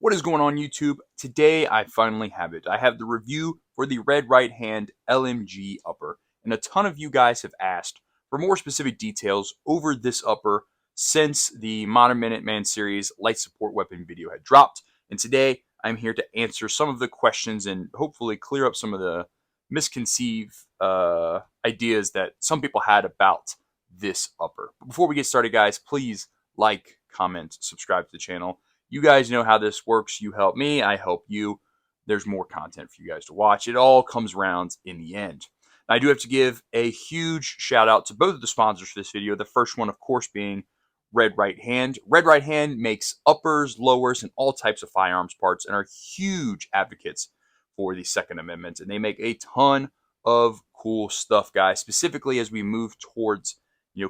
What is going on, YouTube? Today I finally have it. I have the review for the Red Right Hand LMG Upper, and a ton of you guys have asked for more specific details over this upper since the Modern Minuteman series light support weapon video had dropped. And today I'm here to answer some of the questions and hopefully clear up some of the misconceived ideas that some people had about this upper. But before we get started, guys, please like, comment, subscribe to the channel. You guys know how this works. You help me, I help you. There's more content for you guys to watch. It all comes around in the end. Now, I do have to give a huge shout out to both of the sponsors for this video. The first one, of course, being Red Right Hand. Red Right Hand makes uppers, lowers, and all types of firearms parts and are huge advocates for the Second Amendment. And they make a ton of cool stuff, guys, specifically as we move towards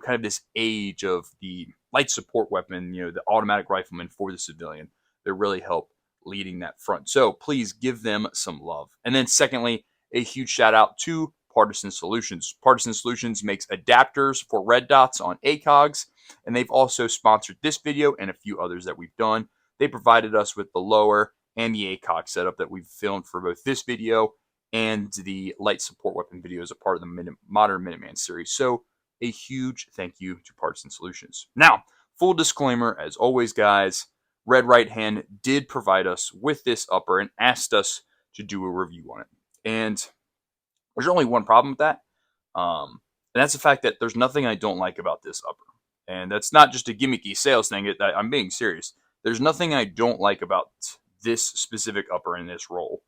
kind of this age of the light support weapon, the automatic rifleman for the civilian. They really help leading that front. So please give them some love. And then secondly, a huge shout out to Partisan Solutions. Partisan Solutions makes adapters for red dots on ACOGs, and they've also sponsored this video and a few others that we've done. They provided us with the lower and the ACOG setup that we've filmed for both this video and the light support weapon video as a part of the Modern Minuteman series. So a huge thank you to Partisan Solutions. Now, full disclaimer, as always, guys, Red Right Hand did provide us with this upper and asked us to do a review on it. And there's only one problem with that, and that's the fact that there's nothing I don't like about this upper. And that's not just a gimmicky sales thing. I'm being serious. There's nothing I don't like about this specific upper in this role,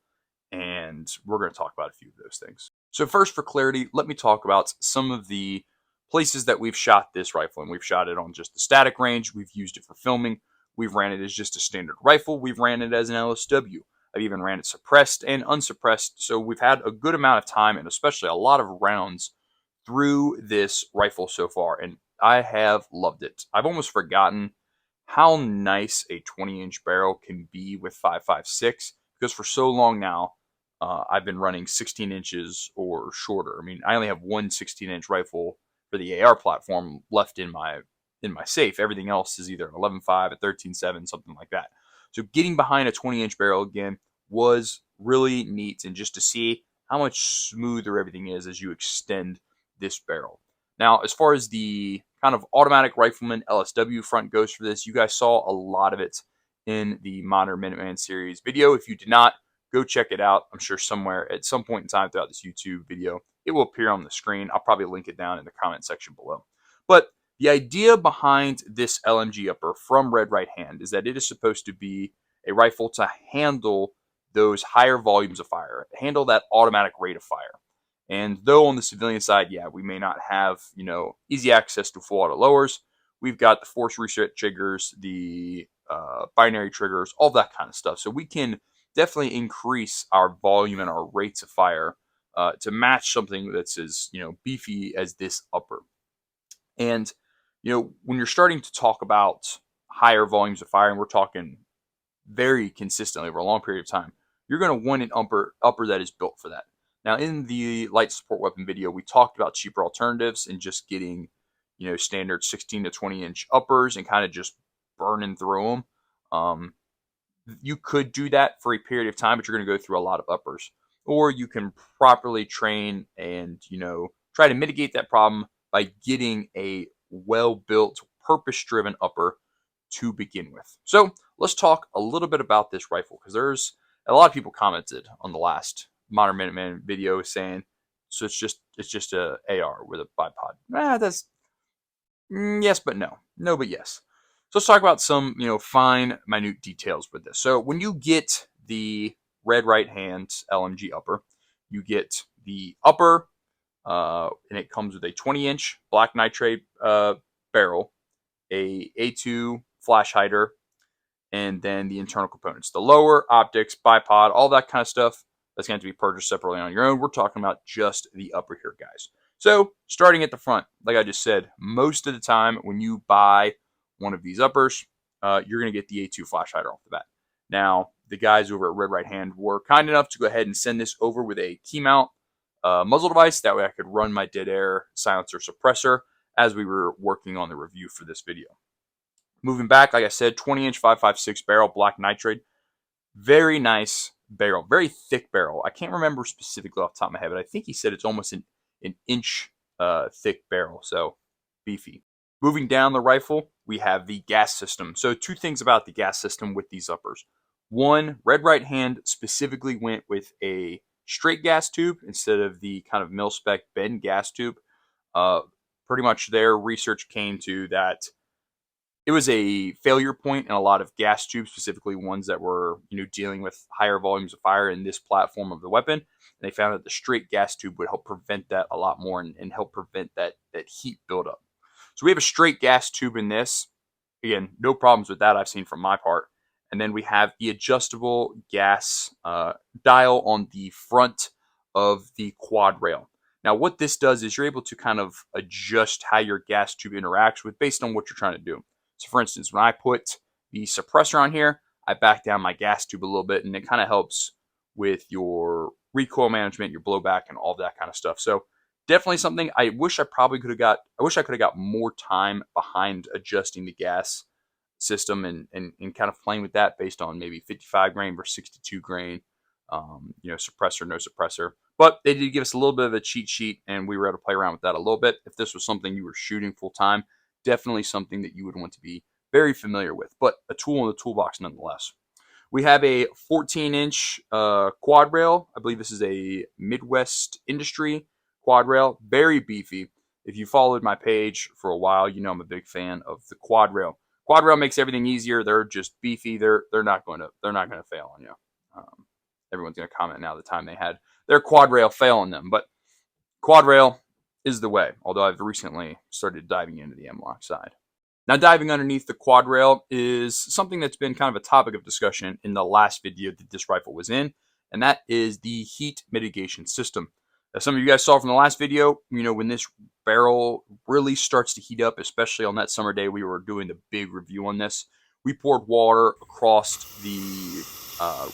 and we're going to talk about a few of those things. So first, for clarity, let me talk about some of the places that we've shot this rifle, and we've shot it on just the static range. We've used it for filming. We've ran it as just a standard rifle. We've ran it as an LSW. I've even ran it suppressed and unsuppressed. So we've had a good amount of time and especially a lot of rounds through this rifle so far, and I have loved it. I've almost forgotten how nice a 20-inch barrel can be with 5.56 because for so long now, I've been running 16 inches or shorter. I mean, I only have one 16-inch rifle for the AR platform left in my safe. Everything else is either an 11.5, a 13.7, something like that. So getting behind a 20-inch barrel again was really neat, and just to see how much smoother everything is as you extend this barrel. Now, as far as the kind of automatic rifleman LSW front goes for this, you guys saw a lot of it in the Modern Minuteman series video. If you did not, go check it out. I'm sure somewhere at some point in time throughout this YouTube video, it will appear on the screen. I'll probably link it down in the comment section below. But the idea behind this LMG upper from Red Right Hand is that it is supposed to be a rifle to handle those higher volumes of fire, handle that automatic rate of fire. And though on the civilian side, yeah, we may not have, easy access to full auto lowers, we've got the force reset triggers, the binary triggers, all that kind of stuff. So we can definitely increase our volume and our rates of fire to match something that's as beefy as this upper. And when you're starting to talk about higher volumes of fire, and we're talking very consistently over a long period of time, you're going to want an upper that is built for that. Now, in the light support weapon video, we talked about cheaper alternatives and just getting standard 16 to 20-inch uppers and kind of just burning through them. You could do that for a period of time, but you're going to go through a lot of uppers. Or you can properly train and, try to mitigate that problem by getting a well-built, purpose-driven upper to begin with. So let's talk a little bit about this rifle, because there's a lot of people commented on the last Modern Minuteman video saying, so it's just a AR with a bipod. That's yes, but no. No, but yes. So let's talk about some, fine, minute details with this. So when you get the Red Right Hand LMG upper, you get the upper, and it comes with a 20-inch black nitrate barrel, a A2 flash hider, and then the internal components. The lower, optics, bipod, all that kind of stuff, that's going to have to be purchased separately on your own. We're talking about just the upper here, guys. So starting at the front, like I just said, most of the time when you buy one of these uppers, you're going to get the A2 flash hider off the bat. Now, the guys over at Red Right Hand were kind enough to go ahead and send this over with a key mount muzzle device. That way I could run my dead air silencer suppressor as we were working on the review for this video. Moving back, like I said, 20-inch 5.56 barrel black nitrate. Very nice barrel, very thick barrel. I can't remember specifically off the top of my head, but I think he said it's almost an inch thick barrel, so beefy. Moving down the rifle, we have the gas system. So two things about the gas system with these uppers. One, Red Right Hand specifically went with a straight gas tube instead of the kind of mil-spec bend gas tube. Uh, Pretty much their research came to that it was a failure point in a lot of gas tubes, specifically ones that were dealing with higher volumes of fire in this platform of the weapon. And they found that the straight gas tube would help prevent that a lot more and help prevent that heat buildup. So we have a straight gas tube in this. Again, no problems with that I've seen from my part. And then we have the adjustable gas dial on the front of the quad rail. Now, what this does is you're able to kind of adjust how your gas tube interacts with based on what you're trying to do. So for instance, when I put the suppressor on here, I back down my gas tube a little bit, and it kind of helps with your recoil management, your blowback, and all that kind of stuff. So definitely something I wish I could have got more time behind adjusting the gas system and kind of playing with that based on maybe 55 grain versus 62 grain, suppressor, no suppressor. But they did give us a little bit of a cheat sheet, and we were able to play around with that a little bit. If this was something you were shooting full time, definitely something that you would want to be very familiar with, but a tool in the toolbox nonetheless. We have a 14-inch quad rail. I believe this is a Midwest Industry quad rail, very beefy. If you followed my page for a while, you know I'm a big fan of the quad rail. Quad rail makes everything easier. They're just beefy. They're not going to fail on you. Everyone's going to comment now the time they had their quad rail fail on them, but quad rail is the way, although I've recently started diving into the M-LOK side. Now, diving underneath the quad rail is something that's been kind of a topic of discussion in the last video that this rifle was in, and that is the heat mitigation system. As some of you guys saw from the last video, when this barrel really starts to heat up, especially on that summer day we were doing the big review on this, we poured water across the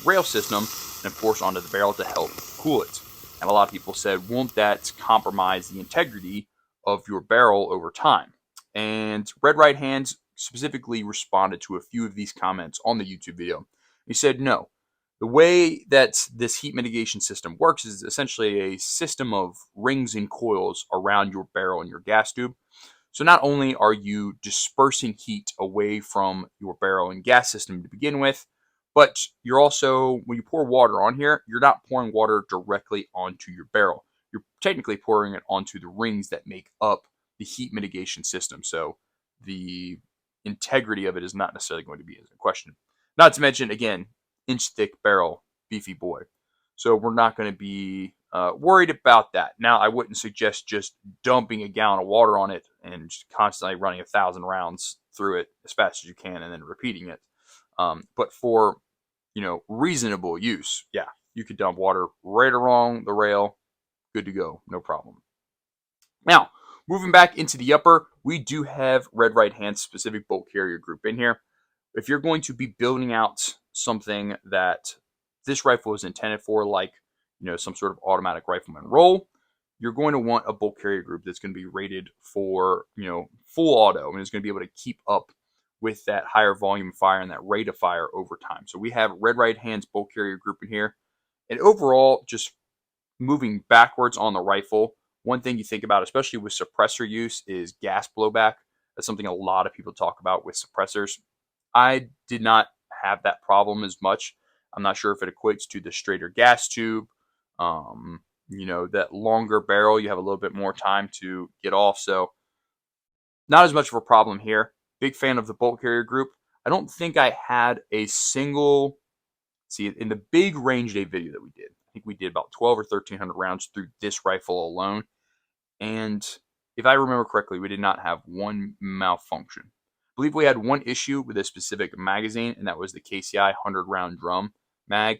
rail system and, of course, onto the barrel to help cool it. And a lot of people said, won't that compromise the integrity of your barrel over time? And Red Right Hand specifically responded to a few of these comments on the YouTube video. He said, no. The way that this heat mitigation system works is essentially a system of rings and coils around your barrel and your gas tube. So not only are you dispersing heat away from your barrel and gas system to begin with, but you're also, when you pour water on here, you're not pouring water directly onto your barrel. You're technically pouring it onto the rings that make up the heat mitigation system. So the integrity of it is not necessarily going to be in question. Not to mention, again, inch thick barrel, beefy boy. So we're not going to be worried about that. Now, I wouldn't suggest just dumping a gallon of water on it and just constantly running 1,000 rounds through it as fast as you can and then repeating it. But for reasonable use, yeah, you could dump water right along the rail, good to go, no problem. Now, moving back into the upper, we do have Red Right Hand specific bolt carrier group in here. If you're going to be building out something that this rifle is intended for, like some sort of automatic rifleman roll, you're going to want a bolt carrier group that's going to be rated for full auto, and it's going to be able to keep up with that higher volume fire and that rate of fire over time. So we have Red Right Hand's bolt carrier group in here. And overall, just moving backwards on the rifle, one thing you think about, especially with suppressor use, is gas blowback. That's something a lot of people talk about with suppressors. I did not have that problem as much. I'm not sure if it equates to the straighter gas tube. That longer barrel, you have a little bit more time to get off. So not as much of a problem here. Big fan of the bolt carrier group. I don't think I had a single, in the big range day video that we did, I think we did about 12 or 1,300 rounds through this rifle alone. And if I remember correctly, we did not have one malfunction. I believe we had one issue with a specific magazine, and that was the KCI 100-round drum mag.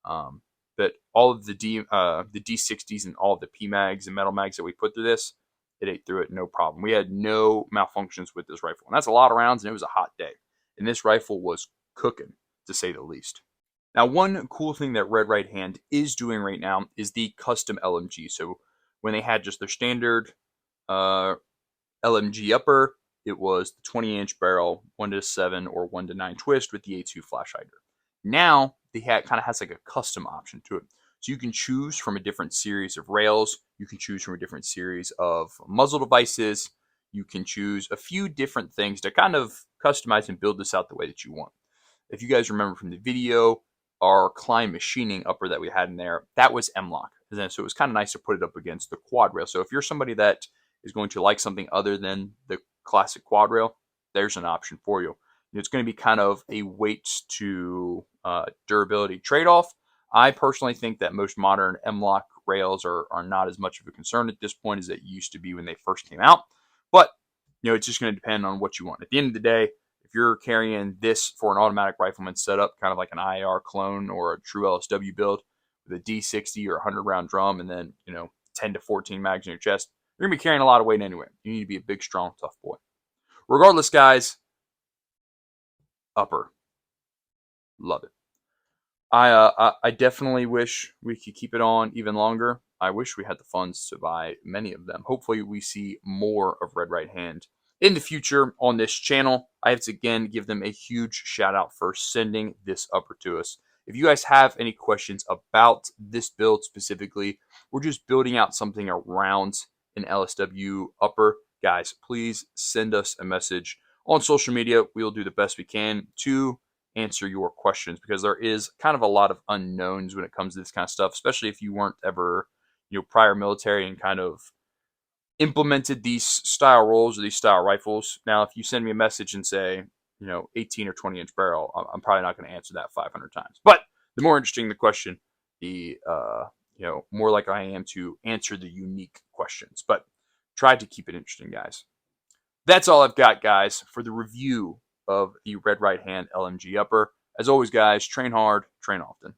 But all of the D60s and all of the P mags and metal mags that we put through this, it ate through it, no problem. We had no malfunctions with this rifle. And that's a lot of rounds, and it was a hot day. And this rifle was cooking, to say the least. Now, one cool thing that Red Right Hand is doing right now is the custom LMG. So when they had just their standard LMG upper, it was the 20-inch barrel, 1-7 or 1-9 twist with the A2 flash hider. Now kind of has like a custom option to it. So you can choose from a different series of rails. You can choose from a different series of muzzle devices. You can choose a few different things to kind of customize and build this out the way that you want. If you guys remember from the video, our Klein machining upper that we had in there, that was M-LOK. So it was kind of nice to put it up against the quad rail. So if you're somebody that is going to like something other than the classic quad rail, there's an option for you. It's going to be kind of a weight to durability trade-off. I personally think that most modern M-LOK rails are not as much of a concern at this point as it used to be when they first came out. But it's just going to depend on what you want. At the end of the day, if you're carrying this for an automatic rifleman setup, kind of like an IAR clone or a true LSW build with a D60 or a 100-round drum, and then 10 to 14 mags in your chest, you're going to be carrying a lot of weight anyway. You need to be a big, strong, tough boy. Regardless, guys, upper, love it. I definitely wish we could keep it on even longer. I wish we had the funds to buy many of them. Hopefully we see more of Red Right Hand in the future on this channel. I have to again give them a huge shout out for sending this upper to us. If you guys have any questions about this build specifically, we're just building out something around an LSW upper, guys, please send us a message on social media. We'll do the best we can to answer your questions, because there is kind of a lot of unknowns when it comes to this kind of stuff, especially if you weren't ever, prior military and kind of implemented these style rolls or these style rifles. Now, if you send me a message and say, 18 or 20 inch barrel, I'm probably not going to answer that 500 times. But the more interesting the question, the more like I am to answer the unique questions. But try to keep it interesting, guys. That's all I've got, guys, for the review of the Red Right Hand LMG Upper. As always, guys, train hard, train often.